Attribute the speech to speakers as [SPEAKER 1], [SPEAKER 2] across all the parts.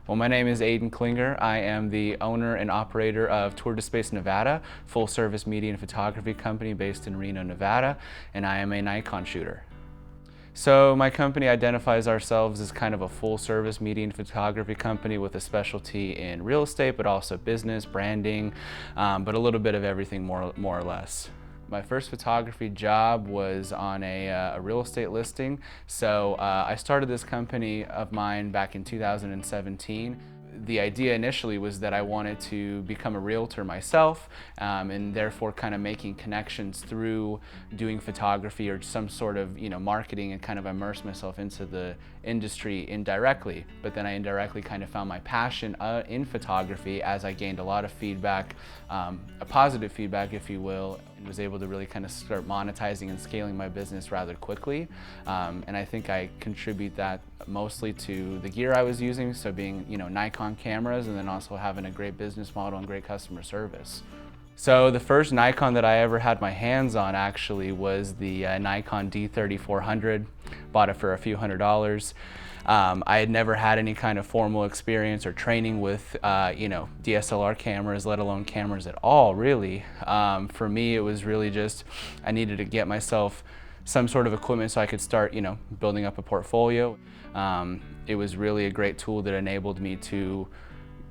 [SPEAKER 1] Well, my name is Aden Klinger. I am the owner and operator of TourDSpace Nevada, full-service media and photography company based in Reno, Nevada, and I am a Nikon shooter. So my company identifies ourselves as kind of a full-service media and photography company with a specialty in real estate, but also business, branding, but a little bit of everything more or less. My first photography job was on a real estate listing. So I started this company of mine back in 2017. The idea initially was that I wanted to become a realtor myself, and therefore kind of making connections through doing photography or some sort of marketing, and kind of immerse myself into the industry indirectly. But then I indirectly kind of found my passion in photography as I gained a lot of feedback, a positive feedback if you will, and was able to really kind of start monetizing and scaling my business rather quickly. And I think I contribute that mostly to the gear I was using, so being Nikon cameras, and then also having a great business model and great customer service. So the first Nikon that I ever had my hands on actually was the Nikon D3400. Bought it for a few $100s. I had never had any kind of formal experience or training with DSLR cameras, let alone cameras at all, really. For me, it was really just I needed to get myself some sort of equipment so I could start building up a portfolio. It was really a great tool that enabled me to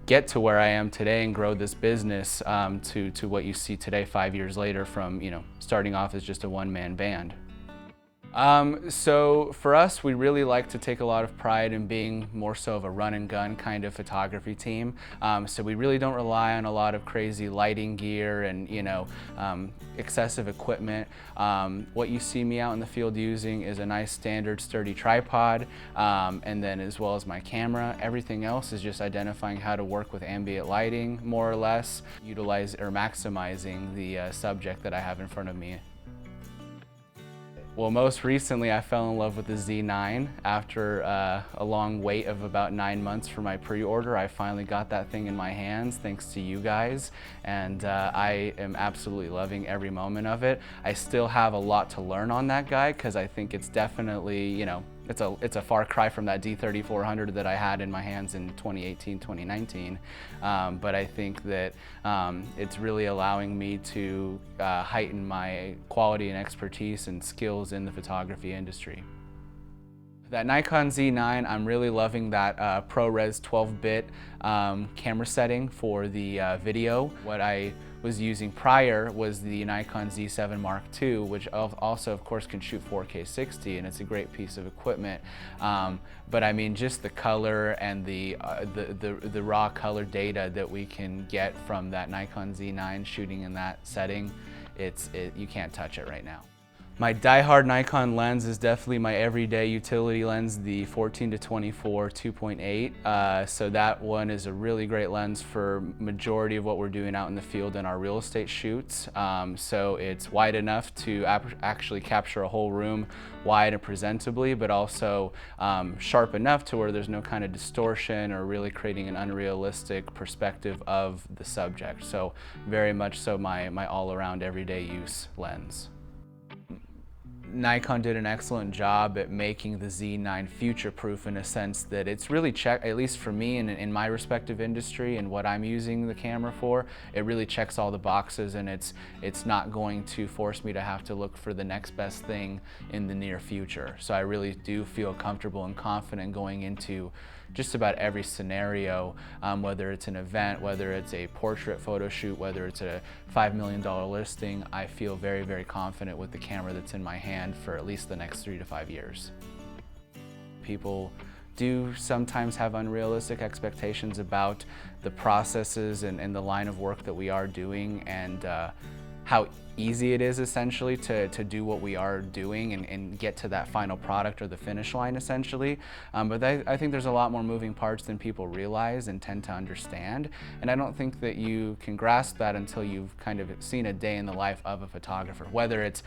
[SPEAKER 1] get to where I am today and grow this business to what you see today 5 years later, from starting off as just a one-man band. So for us, we really like to take a lot of pride in being more so of a run and gun kind of photography team. So we really don't rely on a lot of crazy lighting gear and excessive equipment. What you see me out in the field using is a nice standard sturdy tripod, and then as well as my camera. Everything else is just identifying how to work with ambient lighting, more or less, utilize or maximizing the subject that I have in front of me. Well, most recently I fell in love with the Z9. After a long wait of about 9 months for my pre-order, I finally got that thing in my hands thanks to you guys, and I am absolutely loving every moment of it. I still have a lot to learn on that guy, because I think it's definitely, it's a far cry from that D3400 that I had in my hands in 2018, 2019. But I think that it's really allowing me to heighten my quality and expertise and skills in the photography industry. That Nikon Z9, I'm really loving that ProRes 12-bit camera setting for the video. What I was using prior was the Nikon Z7 Mark II, which also of course can shoot 4K 60, and it's a great piece of equipment. But I mean, just the color and the raw color data that we can get from that Nikon Z9 shooting in that setting, you can't touch it right now. My die-hard Nikon lens is definitely my everyday utility lens, the 14-24 2.8. So that one is a really great lens for majority of what we're doing out in the field in our real estate shoots. So it's wide enough to actually capture a whole room wide and presentably, but also sharp enough to where there's no kind of distortion or really creating an unrealistic perspective of the subject. So very much so my all-around everyday use lens. Nikon did an excellent job at making the Z9 future-proof, in a sense that it's really at least for me and in my respective industry and what I'm using the camera for, it really checks all the boxes, and it's not going to force me to have to look for the next best thing in the near future. So I really do feel comfortable and confident going into just about every scenario, whether it's an event, whether it's a portrait photo shoot, whether it's a $5 million listing. I feel very, very confident with the camera that's in my hand for at least the next 3 to 5 years. People do sometimes have unrealistic expectations about the processes and the line of work that we are doing, and how easy it is essentially to do what we are doing and get to that final product or the finish line essentially. But I think there's a lot more moving parts than people realize and tend to understand. And I don't think that you can grasp that until you've kind of seen a day in the life of a photographer, whether it's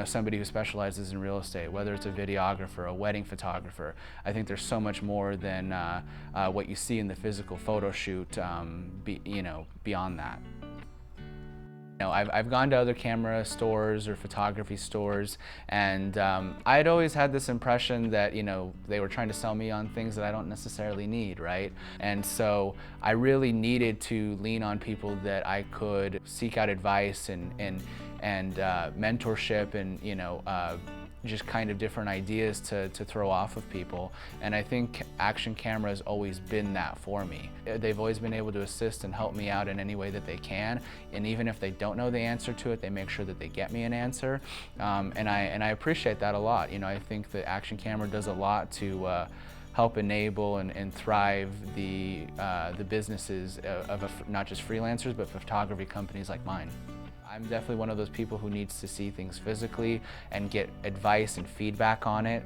[SPEAKER 1] somebody who specializes in real estate, whether it's a videographer, a wedding photographer. I think there's so much more than what you see in the physical photo shoot beyond that. I've gone to other camera stores or photography stores, and I'd always had this impression that, they were trying to sell me on things that I don't necessarily need, right? And so I really needed to lean on people that I could seek out advice and mentorship and, just kind of different ideas to throw off of people. And I think Action Camera has always been that for me. They've always been able to assist and help me out in any way that they can. And even if they don't know the answer to it, they make sure that they get me an answer. And I appreciate that a lot. I think that Action Camera does a lot to help enable and thrive the businesses of not just freelancers, but photography companies like mine. I'm definitely one of those people who needs to see things physically and get advice and feedback on it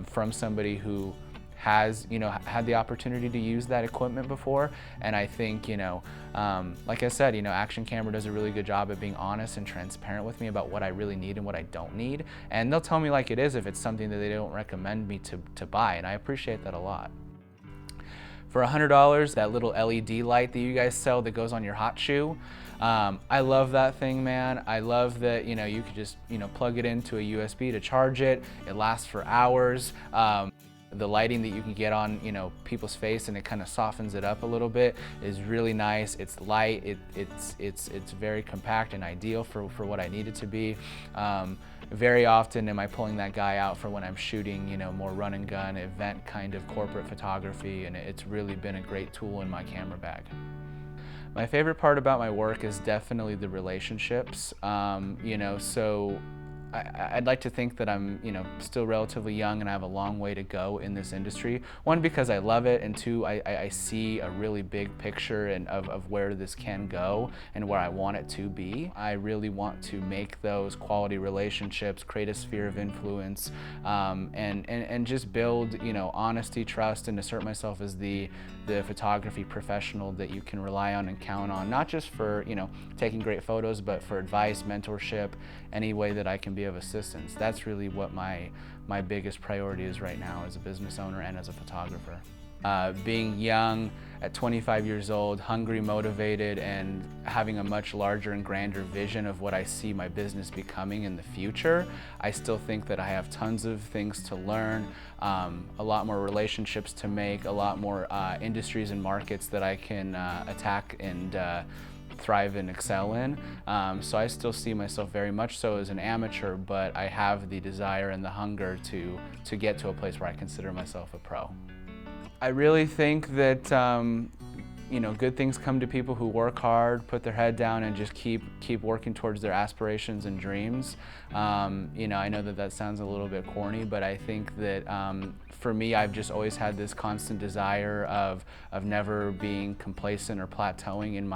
[SPEAKER 1] from somebody who has, had the opportunity to use that equipment before. And I think, like I said, Action Camera does a really good job at being honest and transparent with me about what I really need and what I don't need. And they'll tell me like it is if it's something that they don't recommend me to buy, and I appreciate that a lot. For $100, that little LED light that you guys sell that goes on your hot shoe, I love that thing, man. I love that, you could just, plug it into a USB to charge it. It lasts for hours. The lighting that you can get on, people's face, and it kind of softens it up a little bit, is really nice. It's light. It's very compact and ideal for what I need it to be. Very often am I pulling that guy out for when I'm shooting, more run and gun, event kind of corporate photography, and it's really been a great tool in my camera bag. My favorite part about my work is definitely the relationships. So I'd like to think that I'm, still relatively young and I have a long way to go in this industry. One, because I love it, and two, I see a really big picture of where this can go and where I want it to be. I really want to make those quality relationships, create a sphere of influence, and just build, honesty, trust, and assert myself as the photography professional that you can rely on and count on, not just for, taking great photos, but for advice, mentorship, any way that I can be of assistance. That's really what my biggest priority is right now as a business owner and as a photographer. Being young at 25 years old, hungry, motivated, and having a much larger and grander vision of what I see my business becoming in the future, I still think that I have tons of things to learn, a lot more relationships to make, a lot more industries and markets that I can attack and thrive and excel in. So I still see myself very much so as an amateur, but I have the desire and the hunger to get to a place where I consider myself a pro. I really think that good things come to people who work hard, put their head down, and just keep working towards their aspirations and dreams. I know that sounds a little bit corny, but I think that for me, I've just always had this constant desire of never being complacent or plateauing in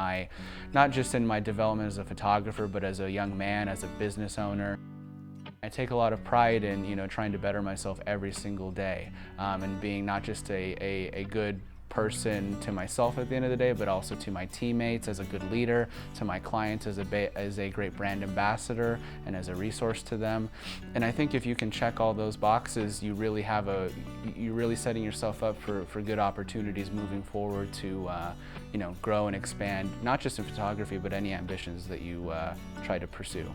[SPEAKER 1] not just in my development as a photographer, but as a young man, as a business owner. I take a lot of pride in trying to better myself every single day, and being not just a good person to myself at the end of the day, but also to my teammates as a good leader, to my clients as a great brand ambassador, and as a resource to them. And I think if you can check all those boxes, you're really setting yourself up for good opportunities moving forward to grow and expand, not just in photography, but any ambitions that you try to pursue.